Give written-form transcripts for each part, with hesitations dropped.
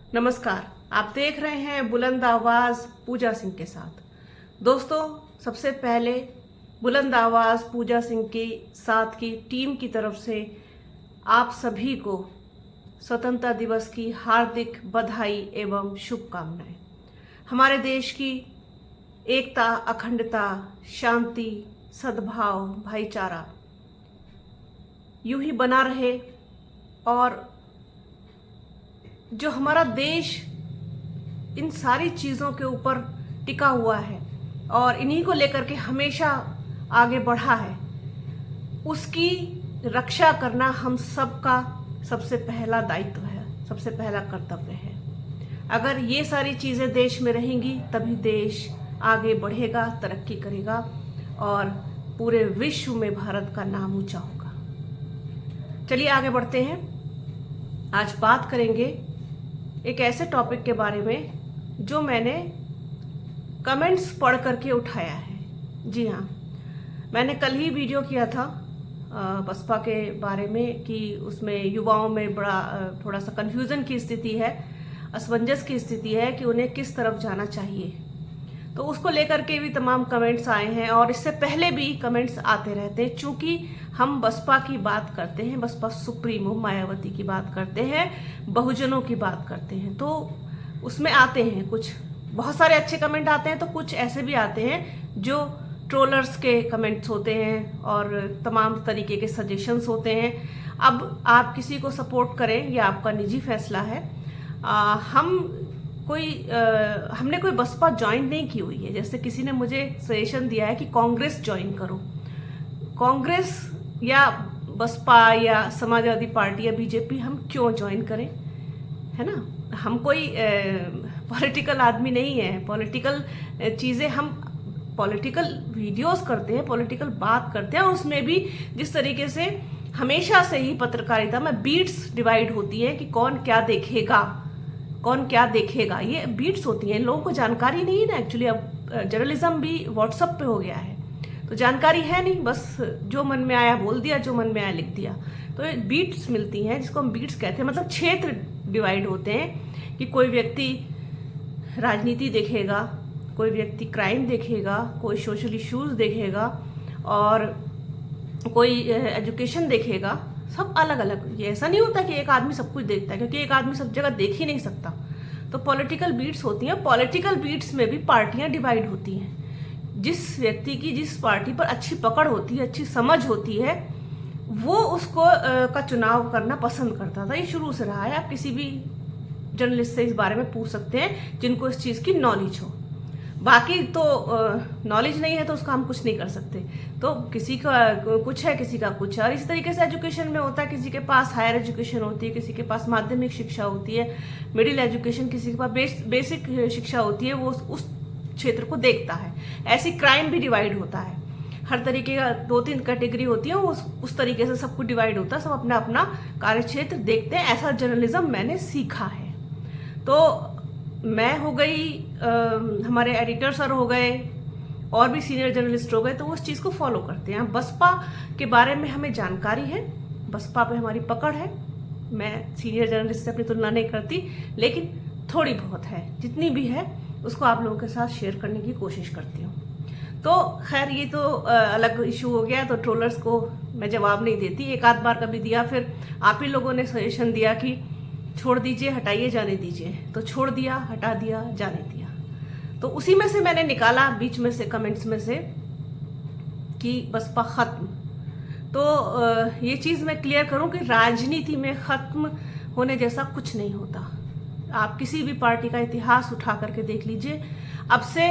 नमस्कार। आप देख रहे हैं बुलंद आवाज पूजा सिंह के साथ। दोस्तों, सबसे पहले बुलंद आवाज पूजा सिंह के साथ की टीम की तरफ से आप सभी को स्वतंत्रता दिवस की हार्दिक बधाई एवं शुभकामनाएं। हमारे देश की एकता, अखंडता, शांति, सद्भाव, भाईचारा यूं ही बना रहे और जो हमारा देश इन सारी चीज़ों के ऊपर टिका हुआ है और इन्हीं को लेकर के हमेशा आगे बढ़ा है, उसकी रक्षा करना हम सबका सबसे पहला दायित्व है, सबसे पहला कर्तव्य है। अगर ये सारी चीज़ें देश में रहेंगी तभी देश आगे बढ़ेगा, तरक्की करेगा और पूरे विश्व में भारत का नाम ऊंचा होगा। चलिए आगे बढ़ते हैं। आज बात करेंगे एक ऐसे टॉपिक के बारे में जो मैंने कमेंट्स पढ़ करके उठाया है। जी हाँ, मैंने कल ही वीडियो किया था बसपा के बारे में कि उसमें युवाओं में बड़ा थोड़ा सा कन्फ्यूज़न की स्थिति है, असमंजस की स्थिति है कि उन्हें किस तरफ जाना चाहिए। तो उसको लेकर के भी तमाम कमेंट्स आए हैं और इससे पहले भी कमेंट्स आते रहते हैं। चूँकि हम बसपा की बात करते हैं, बसपा सुप्रीमो मायावती की बात करते हैं, बहुजनों की बात करते हैं, तो उसमें आते हैं कुछ बहुत सारे अच्छे कमेंट आते हैं, तो कुछ ऐसे भी आते हैं जो ट्रोलर्स के कमेंट्स होते हैं और तमाम तरीके के सजेशंस होते हैं। अब आप किसी को सपोर्ट करें, यह आपका निजी फैसला है। हमने कोई बसपा ज्वाइन नहीं की हुई है। जैसे किसी ने मुझे सजेशन दिया है कि कांग्रेस ज्वाइन करो। कांग्रेस या बसपा या समाजवादी पार्टी या बीजेपी हम क्यों ज्वाइन करें, है ना। हम कोई पॉलिटिकल आदमी नहीं है। पॉलिटिकल चीज़ें हम पॉलिटिकल वीडियोस करते हैं, पॉलिटिकल बात करते हैं और उसमें भी जिस तरीके से हमेशा से ही पत्रकारिता में बीट्स डिवाइड होती है कि कौन क्या देखेगा, कौन क्या देखेगा, ये बीट्स होती हैं। लोगों को जानकारी नहीं है ना एक्चुअली। अब जर्नलिज्म भी व्हाट्सएप पे हो गया है, तो जानकारी है नहीं, बस जो मन में आया बोल दिया, जो मन में आया लिख दिया। तो ये बीट्स मिलती हैं, जिसको हम बीट्स कहते हैं। मतलब क्षेत्र डिवाइड होते हैं कि कोई व्यक्ति राजनीति देखेगा, कोई व्यक्ति क्राइम देखेगा, कोई सोशल इश्यूज देखेगा और कोई एजुकेशन देखेगा। सब अलग अलग। ये ऐसा नहीं होता कि एक आदमी सब कुछ देखता है, क्योंकि एक आदमी सब जगह देख ही नहीं सकता। तो पॉलिटिकल बीट्स होती हैं। पॉलिटिकल बीट्स में भी पार्टियां डिवाइड होती हैं। जिस व्यक्ति की जिस पार्टी पर अच्छी पकड़ होती है, अच्छी समझ होती है, वो उसको का चुनाव करना पसंद करता था। ये शुरू से रहा है। आप किसी भी जर्नलिस्ट से इस बारे में पूछ सकते हैं जिनको इस चीज़ की नॉलेज हो। बाकी तो नॉलेज नहीं है तो उसका हम कुछ नहीं कर सकते। तो किसी का कुछ है, किसी का कुछ है। और इस तरीके से एजुकेशन में होता है, किसी के पास हायर एजुकेशन होती है, किसी के पास माध्यमिक शिक्षा होती है, मिडिल एजुकेशन, किसी के पास बेसिक शिक्षा होती है, वो उस क्षेत्र को देखता है। ऐसी क्राइम भी डिवाइड होता है। हर तरीके का 2-3 कैटेगरी होती है, उस तरीके से सबको डिवाइड होता है। सब अपना अपना कार्य क्षेत्र देखते हैं। ऐसा जर्नलिज्म मैंने सीखा है। तो मैं हो गई, हमारे एडिटर सर हो गए और भी सीनियर जर्नलिस्ट हो गए, तो वो उस चीज़ को फॉलो करते हैं। बसपा के बारे में हमें जानकारी है, बसपा पे हमारी पकड़ है। मैं सीनियर जर्नलिस्ट से अपनी तुलना नहीं करती, लेकिन थोड़ी बहुत है। जितनी भी है उसको आप लोगों के साथ शेयर करने की कोशिश करती हूँ। तो खैर, ये तो अलग इशू हो गया। तो ट्रोलर्स को मैं जवाब नहीं देती। एक आध बार कभी दिया, फिर आप ही लोगों ने सजेशन दिया कि छोड़ दीजिए, हटाइए, जाने दीजिए। तो छोड़ दिया, हटा दिया, जाने दिया। तो उसी में से मैंने निकाला, बीच में से कमेंट्स में से, कि बसपा खत्म। तो ये चीज़ मैं क्लियर करूं कि राजनीति में खत्म होने जैसा कुछ नहीं होता। आप किसी भी पार्टी का इतिहास उठा करके देख लीजिए। अब से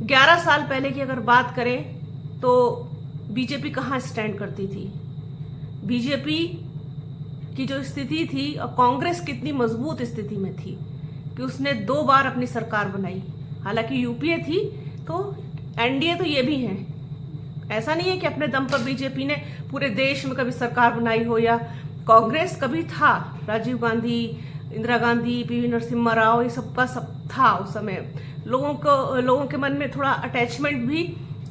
11 साल पहले की अगर बात करें तो बीजेपी कहाँ स्टैंड करती थी, बीजेपी की जो स्थिति थी, और कांग्रेस कितनी मजबूत स्थिति में थी कि उसने 2 बार अपनी सरकार बनाई। हालांकि यूपीए थी, तो एनडीए तो ये भी है। ऐसा नहीं है कि अपने दम पर बीजेपी ने पूरे देश में कभी सरकार बनाई हो, या कांग्रेस कभी था। राजीव गांधी, इंदिरा गांधी, पीवी नरसिम्हा राव, ये सबका सब था उस समय। लोगों के मन में थोड़ा अटैचमेंट भी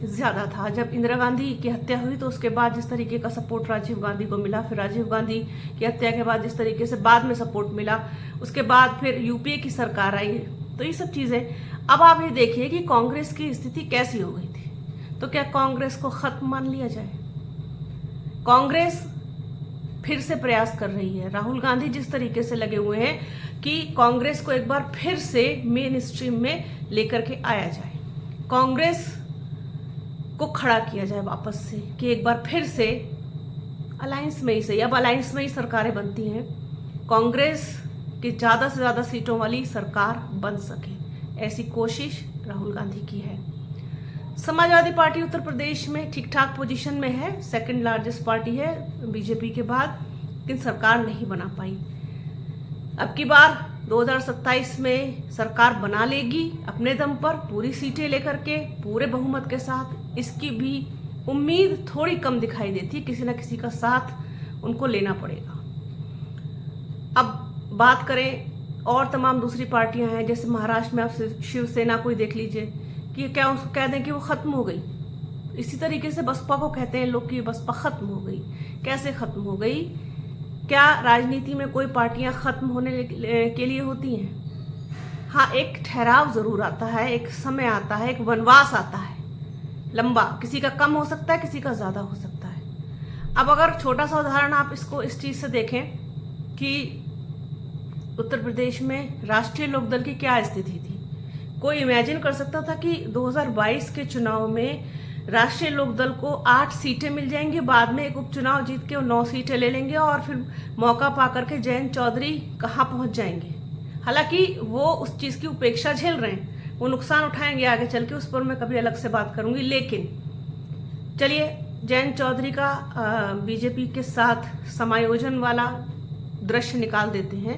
ज़्यादा था। जब इंदिरा गांधी की हत्या हुई तो उसके बाद जिस तरीके का सपोर्ट राजीव गांधी को मिला, फिर राजीव गांधी की हत्या के बाद जिस तरीके से बाद में सपोर्ट मिला, उसके बाद फिर यूपीए की सरकार आई, तो ये सब चीज़ें। अब आप ये देखिए कि कांग्रेस की स्थिति कैसी हो गई थी। तो क्या कांग्रेस को खत्म मान लिया जाए? कांग्रेस फिर से प्रयास कर रही है। राहुल गांधी जिस तरीके से लगे हुए हैं कि कांग्रेस को एक बार फिर से मेन स्ट्रीम में लेकर के आया जाए, कांग्रेस को खड़ा किया जाए वापस से, कि एक बार फिर से अलायंस में ही सही, अब अलायंस में ही सरकारें बनती हैं, कांग्रेस की ज़्यादा से ज़्यादा सीटों वाली सरकार बन सके, ऐसी कोशिश राहुल गांधी की है। समाजवादी पार्टी उत्तर प्रदेश में ठीक ठाक पोजीशन में है, सेकंड लार्जेस्ट पार्टी है बीजेपी के बाद, लेकिन सरकार नहीं बना पाई। अब की बार 2027 में सरकार बना लेगी अपने दम पर, पूरी सीटें लेकर के, पूरे बहुमत के साथ। इसकी भी उम्मीद थोड़ी कम दिखाई देती है, किसी न किसी का साथ उनको लेना पड़ेगा। अब बात करें और तमाम दूसरी पार्टियां हैं, जैसे महाराष्ट्र में आप शिवसेना को ही देख लीजिए, कि क्या उसको कह दें कि वो खत्म हो गई। इसी तरीके से बसपा को कहते हैं लोग कि बसपा खत्म हो गई। कैसे खत्म हो गई? क्या राजनीति में कोई पार्टियां खत्म होने के लिए होती हैं? हाँ, एक ठहराव जरूर आता है, एक समय आता है, एक वनवास आता है लंबा, किसी का कम हो सकता है, किसी का ज्यादा हो सकता है। अब अगर छोटा सा उदाहरण आप इसको इस चीज से देखें कि उत्तर प्रदेश में राष्ट्रीय लोकदल की क्या स्थिति थी। कोई इमेजिन कर सकता था कि 2022 के चुनाव में राष्ट्रीय लोकदल को 8 सीटें मिल जाएंगी, बाद में एक उपचुनाव जीत के वो 9 सीटें ले लेंगे और फिर मौका पा करके जयंत चौधरी कहाँ पहुंच जाएंगे। हालांकि वो उस चीज़ की उपेक्षा झेल रहे हैं, वो नुकसान उठाएंगे आगे चल के, उस पर मैं कभी अलग से बात करूंगी। लेकिन चलिए, जयंत चौधरी का बीजेपी के साथ समायोजन वाला दृश्य निकाल देते हैं।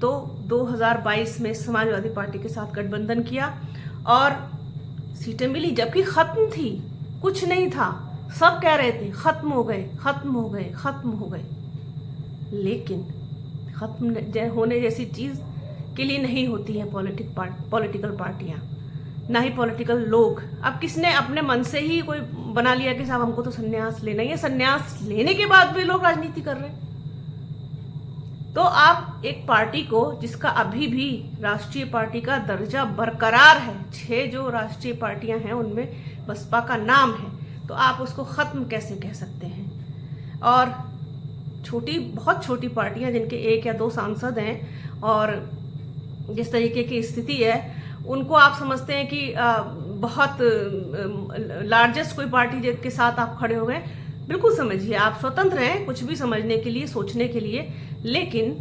तो 2022 में समाजवादी पार्टी के साथ गठबंधन किया और सीटें मिली, जबकि खत्म थी, कुछ नहीं था। सब कह रहे थे खत्म हो गए, खत्म हो गए, खत्म हो गए। लेकिन खत्म होने जैसी चीज के लिए नहीं होती है पॉलिटिकल पार्टियां, ना ही पॉलिटिकल लोग। अब किसने अपने मन से ही कोई बना लिया कि साहब हमको तो संन्यास लेना ही है, संन्यास लेने के बाद भी लोग राजनीति कर रहे हैं। तो आप एक पार्टी को, जिसका अभी भी राष्ट्रीय पार्टी का दर्जा बरकरार है, 6 जो राष्ट्रीय पार्टियां हैं उनमें बसपा का नाम है, तो आप उसको खत्म कैसे कह सकते हैं? और बहुत छोटी पार्टियां जिनके 1 या 2 सांसद हैं और जिस तरीके की स्थिति है, उनको आप समझते हैं कि बहुत लार्जेस्ट कोई पार्टी के साथ आप खड़े हो गए। बिल्कुल समझिए, आप स्वतंत्र हैं कुछ भी समझने के लिए, सोचने के लिए। लेकिन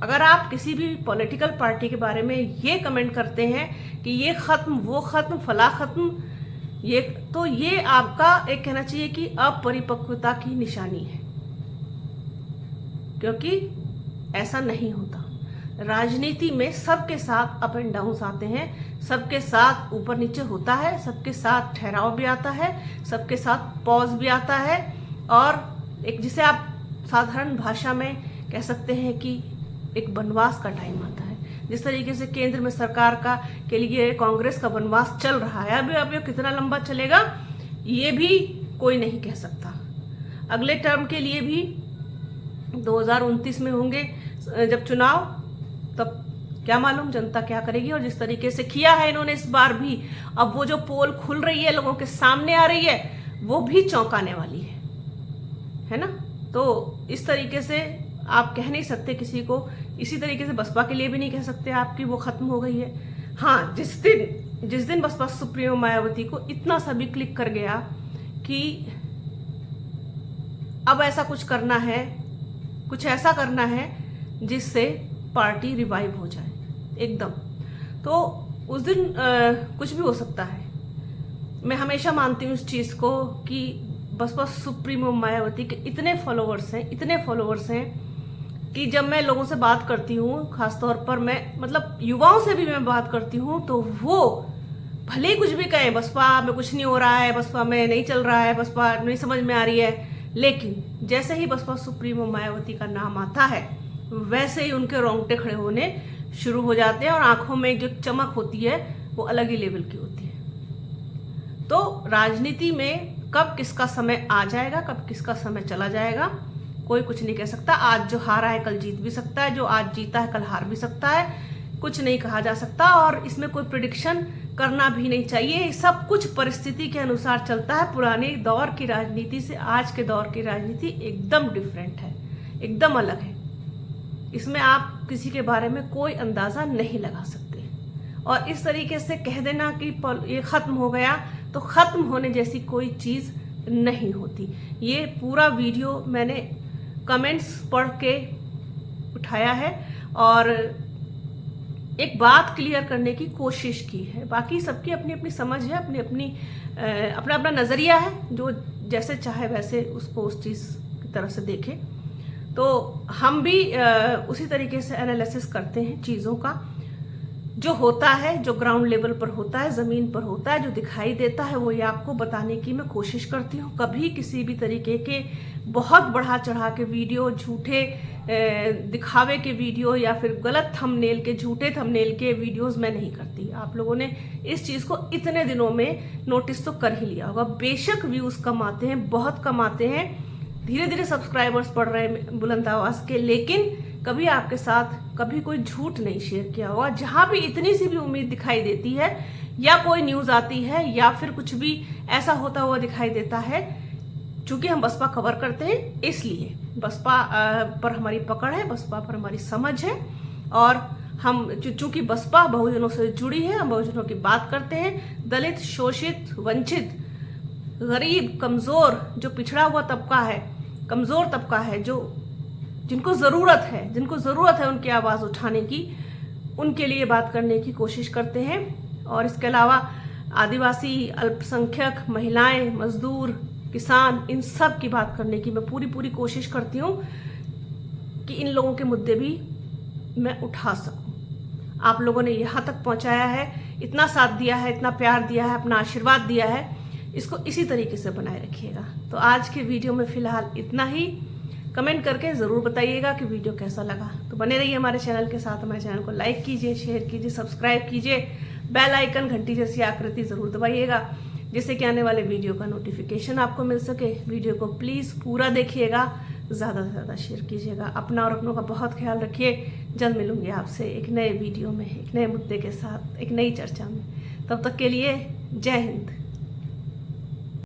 अगर आप किसी भी पॉलिटिकल पार्टी के बारे में ये कमेंट करते हैं कि ये खत्म, वो खत्म, फला खत्म, ये आपका एक कहना चाहिए कि अपरिपक्वता की निशानी है, क्योंकि ऐसा नहीं होता। राजनीति में सबके साथ अप एंड डाउन आते हैं, सबके साथ ऊपर नीचे होता है, सबके साथ ठहराव भी आता है, सबके साथ पॉज भी आता है, और एक जिसे आप साधारण भाषा में कह सकते हैं कि एक वनवास का टाइम आता है। जिस तरीके से केंद्र में सरकार के लिए कांग्रेस का वनवास चल रहा है, अभी कितना लंबा चलेगा ये भी कोई नहीं कह सकता। अगले टर्म के लिए भी 2029 में होंगे जब चुनाव, तब क्या मालूम जनता क्या करेगी। और जिस तरीके से किया है इन्होंने इस बार भी, अब वो जो पोल खुल रही है, लोगों के सामने आ रही है, वो भी चौंकाने वाली है ना। तो इस तरीके से आप कह नहीं सकते किसी को, इसी तरीके से बसपा के लिए भी नहीं कह सकते आप कि वो खत्म हो गई है। हाँ, जिस दिन बसपा सुप्रीमो मायावती को इतना सा भी क्लिक कर गया कि अब ऐसा कुछ करना है, कुछ ऐसा करना है जिससे पार्टी रिवाइव हो जाए एकदम, तो उस दिन कुछ भी हो सकता है। मैं हमेशा मानती हूँ इस चीज़ को कि बसपा सुप्रीमो मायावती के इतने फॉलोअर्स हैं कि जब मैं लोगों से बात करती हूँ, खासतौर पर मैं मतलब युवाओं से भी मैं बात करती हूँ, तो वो भले ही कुछ भी कहें, बसपा में कुछ नहीं हो रहा है, बसपा में नहीं चल रहा है, बसपा नहीं समझ में आ रही है, लेकिन जैसे ही बसपा सुप्रीमो मायावती का नाम आता है, वैसे ही उनके रोंगटे खड़े होने शुरू हो जाते हैं और आंखों में जो चमक होती है वो अलग ही लेवल की होती है। तो राजनीति में कब किसका समय आ जाएगा, कब किसका समय चला जाएगा, कोई कुछ नहीं कह सकता। आज जो हारा है कल जीत भी सकता है, जो आज जीता है कल हार भी सकता है, कुछ नहीं कहा जा सकता। और इसमें कोई प्रिडिक्शन करना भी नहीं चाहिए। सब कुछ परिस्थिति के अनुसार चलता है। पुराने दौर की राजनीति से आज के दौर की राजनीति एकदम डिफरेंट है, एकदम अलग है। इसमें आप किसी के बारे में कोई अंदाजा नहीं लगा सकते। और इस तरीके से कह देना कि ये खत्म हो गया, तो खत्म होने जैसी कोई चीज नहीं होती। ये पूरा वीडियो मैंने कमेंट्स पढ़ के उठाया है और एक बात क्लियर करने की कोशिश की है। बाकी सबकी अपनी अपनी समझ है, अपना अपना नज़रिया है, जो जैसे चाहे वैसे उसको उस चीज़ की तरह से देखे। तो हम भी उसी तरीके से एनालिसिस करते हैं चीज़ों का, जो होता है, जो ग्राउंड लेवल पर होता है, ज़मीन पर होता है, जो दिखाई देता है, वो ये आपको बताने की मैं कोशिश करती हूँ। कभी किसी भी तरीके के बहुत बढ़ा चढ़ा के वीडियो, झूठे दिखावे के वीडियो या फिर गलत थंबनेल के, झूठे थंबनेल के वीडियोस मैं नहीं करती। आप लोगों ने इस चीज़ को इतने दिनों में नोटिस तो कर ही लिया होगा। बेशक व्यूज़ कम आते हैं, बहुत कम आते हैं, धीरे धीरे सब्सक्राइबर्स बढ़ रहे हैं बुलंद आवाज़ के, लेकिन कभी आपके साथ कभी कोई झूठ नहीं शेयर किया होगा। जहाँ भी इतनी सी भी उम्मीद दिखाई देती है या कोई न्यूज़ आती है या फिर कुछ भी ऐसा होता हुआ दिखाई देता है, चूंकि हम बसपा कवर करते हैं इसलिए बसपा पर हमारी पकड़ है, बसपा पर हमारी समझ है। और हम चूंकि बसपा बहुजनों से जुड़ी है, हम बहुजनों की बात करते हैं। दलित, शोषित, वंचित, गरीब, कमज़ोर, जो पिछड़ा हुआ तबका है, कमज़ोर तबका है, जो जिनको ज़रूरत है उनकी आवाज़ उठाने की, उनके लिए बात करने की कोशिश करते हैं। और इसके अलावा आदिवासी, अल्पसंख्यक, महिलाएं, मजदूर, किसान, इन सब की बात करने की मैं पूरी कोशिश करती हूँ कि इन लोगों के मुद्दे भी मैं उठा सकूँ। आप लोगों ने यहाँ तक पहुँचाया है, इतना साथ दिया है, इतना प्यार दिया है, अपना आशीर्वाद दिया है, इसको इसी तरीके से बनाए रखिएगा। तो आज के वीडियो में फ़िलहाल इतना ही। कमेंट करके ज़रूर बताइएगा कि वीडियो कैसा लगा। तो बने रहिए हमारे चैनल के साथ। हमारे चैनल को लाइक कीजिए, शेयर कीजिए, सब्सक्राइब कीजिए, बेल आइकन घंटी जैसी आकृति ज़रूर दबाइएगा, जिससे कि आने वाले वीडियो का नोटिफिकेशन आपको मिल सके। वीडियो को प्लीज़ पूरा देखिएगा, ज़्यादा से ज़्यादा शेयर कीजिएगा। अपना और अपनों का बहुत ख्याल रखिए। जल्द मिलूंगी आपसे एक नए वीडियो में, एक नए मुद्दे के साथ, एक नई चर्चा में। तब तक के लिए जय हिंद।